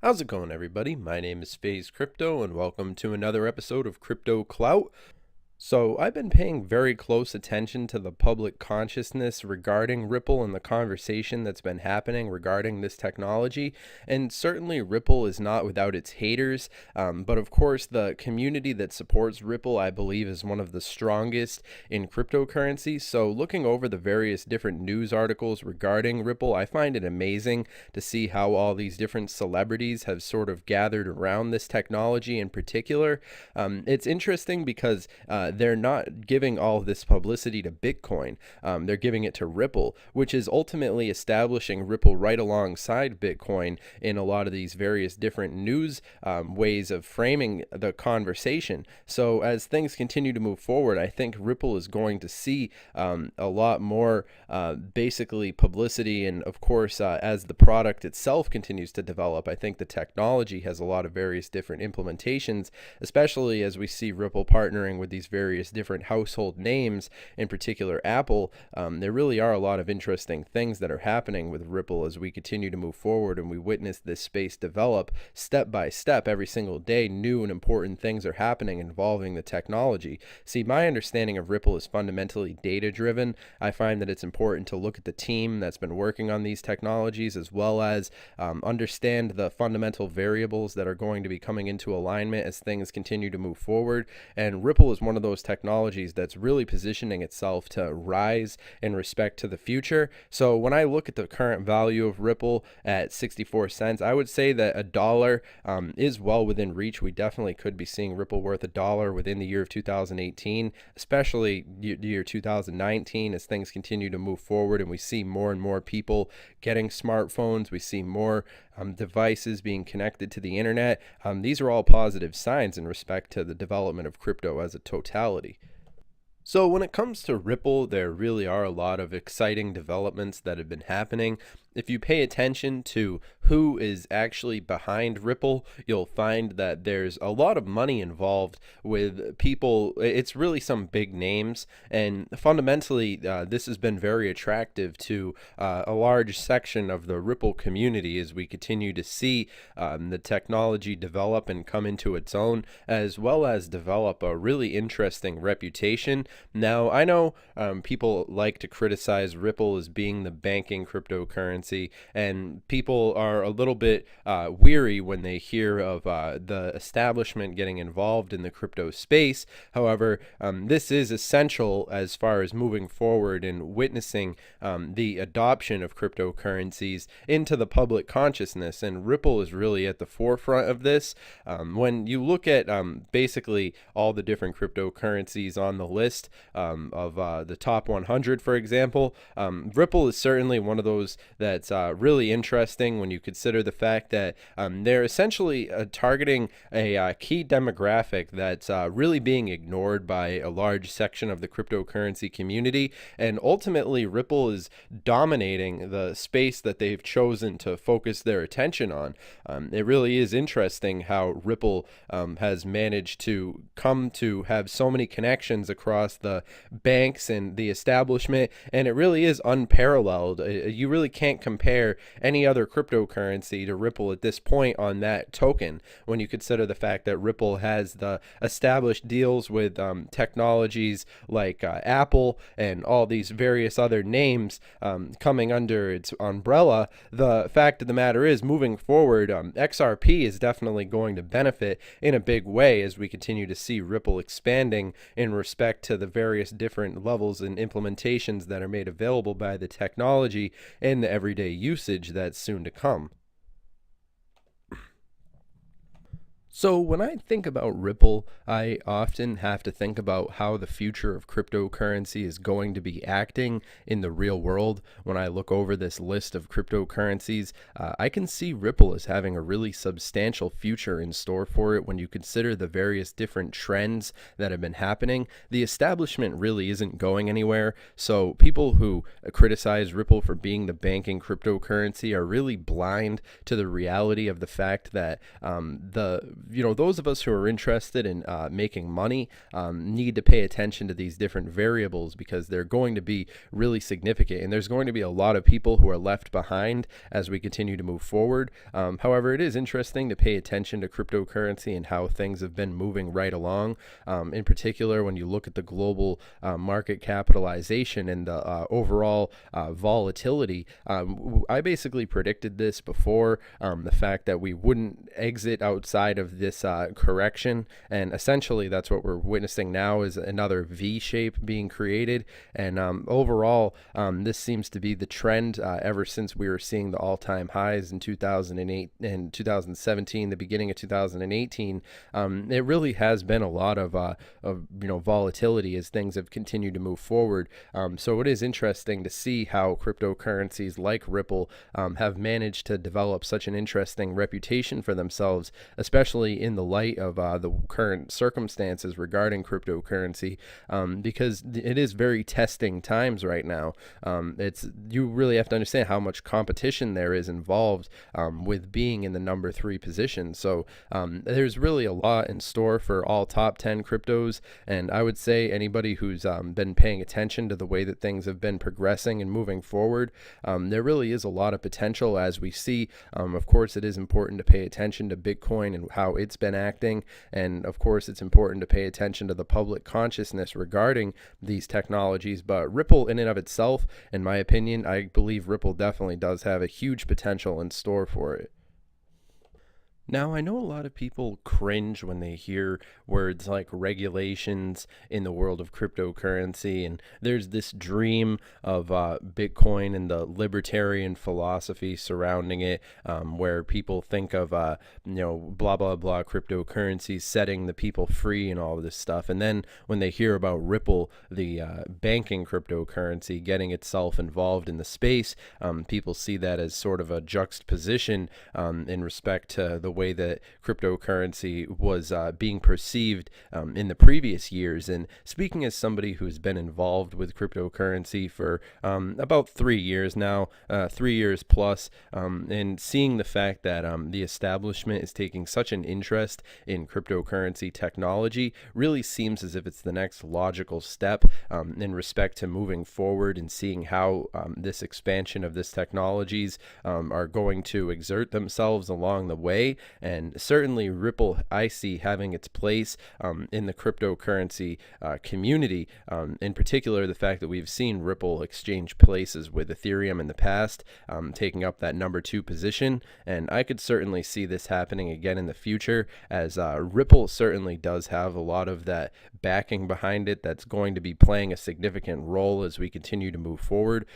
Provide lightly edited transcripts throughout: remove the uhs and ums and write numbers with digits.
How's it going, everybody? My name is FaZe Crypto, and welcome to another episode of Crypto Clout. So, I've been paying very close attention to the public consciousness regarding Ripple and the conversation that's been happening regarding this technology. And certainly, Ripple is not without its haters. But of course, the community that supports Ripple, I believe, is one of the strongest in cryptocurrency. So, looking over the various different news articles regarding Ripple, I find it amazing to see how all these different celebrities have sort of gathered around this technology in particular. It's interesting because they're not giving all of this publicity to Bitcoin. They're giving it to Ripple, which is ultimately establishing Ripple right alongside Bitcoin in a lot of these various different news ways of framing the conversation. So as things continue to move forward, I think Ripple is going to see a lot more basically publicity. And of course, as the product itself continues to develop, I think the technology has a lot of various different implementations, especially as we see Ripple partnering with these various different household names, in particular Apple. There really are a lot of interesting things that are happening with Ripple as we continue to move forward and we witness this space develop step by step. Every single day, new and important things are happening involving the technology. See, my understanding of Ripple is fundamentally data driven. I find that it's important to look at the team that's been working on these technologies, as well as understand the fundamental variables that are going to be coming into alignment as things continue to move forward. And Ripple is one of those technologies that's really positioning itself to rise in respect to the future. So when I look at the current value of Ripple at 64 cents, I would say that $1 is well within reach. We definitely could be seeing Ripple worth $1 within the year of 2018, especially the year 2019, as things continue to move forward and we see more and more people getting smartphones. We see more devices being connected to the internet. These are all positive signs in respect to the development of crypto as a totality. So when it comes to Ripple, there really are a lot of exciting developments that have been happening. If you pay attention to who is actually behind Ripple, you'll find that there's a lot of money involved with people. It's really some big names, and fundamentally, this has been very attractive to a large section of the Ripple community as we continue to see the technology develop and come into its own, as well as develop a really interesting reputation. Now, I know people like to criticize Ripple as being the banking cryptocurrency, and people are a little bit weary when they hear of the establishment getting involved in the crypto space. However, this is essential as far as moving forward and witnessing the adoption of cryptocurrencies into the public consciousness, and Ripple is really at the forefront of this. When you look at basically all the different cryptocurrencies on the list of the top 100, for example, Ripple is certainly one of those that's really interesting when you consider the fact that they're essentially targeting a key demographic that's really being ignored by a large section of the cryptocurrency community. And ultimately, Ripple is dominating the space that they've chosen to focus their attention on. It really is interesting how Ripple has managed to come to have so many connections across the banks and the establishment, and it really is unparalleled. You really can't compare any other cryptocurrency to Ripple at this point on that token, when you consider the fact that Ripple has the established deals with technologies like Apple and all these various other names coming under its umbrella. The fact of the matter is, moving forward, XRP is definitely going to benefit in a big way as we continue to see Ripple expanding in respect to the various different levels and implementations that are made available by the technology and the everyday usage that's soon to come. So when I think about Ripple, I often have to think about how the future of cryptocurrency is going to be acting in the real world. When I look over this list of cryptocurrencies, I can see Ripple as having a really substantial future in store for it when you consider the various different trends that have been happening. The establishment really isn't going anywhere, so people who criticize Ripple for being the banking cryptocurrency are really blind to the reality of the fact that the those of us who are interested in making money need to pay attention to these different variables, because they're going to be really significant, and there's going to be a lot of people who are left behind as we continue to move forward. However, it is interesting to pay attention to cryptocurrency and how things have been moving right along. In particular, when you look at the global market capitalization and the overall volatility, I basically predicted this before, the fact that we wouldn't exit outside of this correction, and essentially that's what we're witnessing now, is another V shape being created. And overall, this seems to be the trend ever since we were seeing the all-time highs in 2008 and 2017, the beginning of 2018. It really has been a lot of volatility as things have continued to move forward. So it is interesting to see how cryptocurrencies like Ripple have managed to develop such an interesting reputation for themselves, especially in the light of the current circumstances regarding cryptocurrency, because it is very testing times right now. You really have to understand how much competition there is involved with being in the number 3 position. So there's really a lot in store for all top 10 cryptos, and I would say anybody who's been paying attention to the way that things have been progressing and moving forward, there really is a lot of potential as we see. Of course, it is important to pay attention to Bitcoin and how it's been acting, and of course it's important to pay attention to the public consciousness regarding these technologies. But Ripple in and of itself, in my opinion, I believe Ripple definitely does have a huge potential in store for it. Now, I know a lot of people cringe when they hear words like regulations in the world of cryptocurrency, and there's this dream of Bitcoin and the libertarian philosophy surrounding it, where people think of, blah, blah, blah, cryptocurrencies setting the people free and all of this stuff. And then when they hear about Ripple, the banking cryptocurrency, getting itself involved in the space, people see that as sort of a juxtaposition in respect to the way that cryptocurrency was being perceived in the previous years. And speaking as somebody who's been involved with cryptocurrency for about 3 years now, 3 years plus, and seeing the fact that the establishment is taking such an interest in cryptocurrency technology really seems as if it's the next logical step in respect to moving forward and seeing how this expansion of this technologies are going to exert themselves along the way. And certainly Ripple, I see having its place in the cryptocurrency community. In particular, the fact that we've seen Ripple exchange places with Ethereum in the past, taking up that number 2 position. And I could certainly see this happening again in the future, as Ripple certainly does have a lot of that backing behind it that's going to be playing a significant role as we continue to move forward.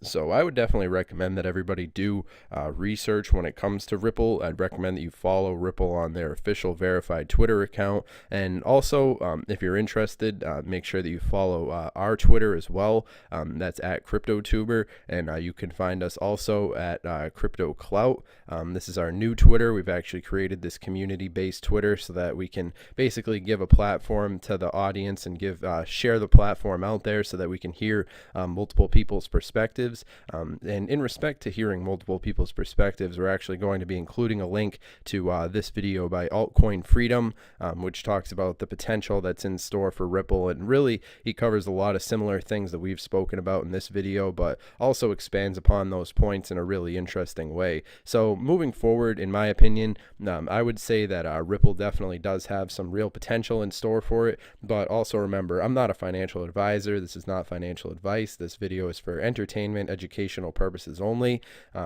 So I would definitely recommend that everybody do research when it comes to Ripple. I'd recommend that you follow Ripple on their official verified Twitter account. And also, if you're interested, make sure that you follow our Twitter as well. That's at CryptoTuber. And you can find us also at Crypto Clout. This is our new Twitter. We've actually created this community-based Twitter so that we can basically give a platform to the audience and share the platform out there so that we can hear multiple people's perspectives. And in respect to hearing multiple people's perspectives, we're actually going to be including a link to this video by Altcoin Freedom, which talks about the potential that's in store for Ripple. And really, he covers a lot of similar things that we've spoken about in this video, but also expands upon those points in a really interesting way. So moving forward, in my opinion, I would say that Ripple definitely does have some real potential in store for it. But also remember, I'm not a financial advisor. This is not financial advice. This video is for entertainment, educational purposes only.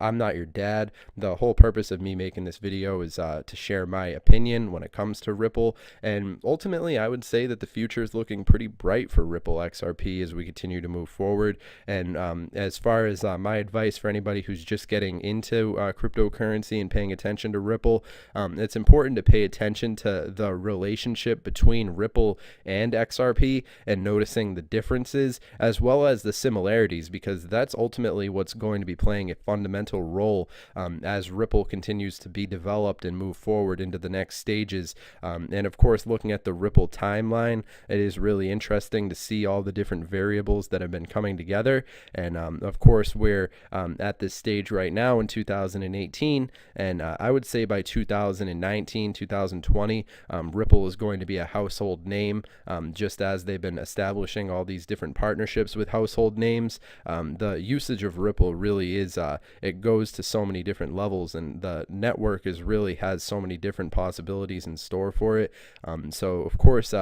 I'm not your dad. The whole purpose of me making this video is to share my opinion when it comes to Ripple. And ultimately, I would say that the future is looking pretty bright for Ripple XRP as we continue to move forward. And as far as my advice for anybody who's just getting into cryptocurrency and paying attention to Ripple, it's important to pay attention to the relationship between Ripple and XRP and noticing the differences as well as the similarities, because that's that's ultimately what's going to be playing a fundamental role as Ripple continues to be developed and move forward into the next stages. And of course, looking at the Ripple timeline, it is really interesting to see all the different variables that have been coming together. And of course, we're at this stage right now in 2018, and I would say by 2019, 2020, Ripple is going to be a household name, just as they've been establishing all these different partnerships with household names. The usage of Ripple really is, it goes to so many different levels, and the network really has so many different possibilities in store for it. So of course,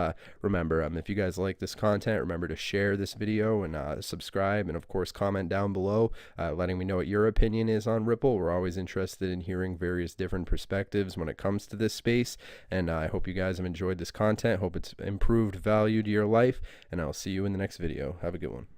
remember, if you guys like this content, remember to share this video and subscribe, and of course comment down below, letting me know what your opinion is on Ripple. We're always interested in hearing various different perspectives when it comes to this space, and I hope you guys have enjoyed this content. Hope it's improved value to your life, and I'll see you in the next video. Have a good one.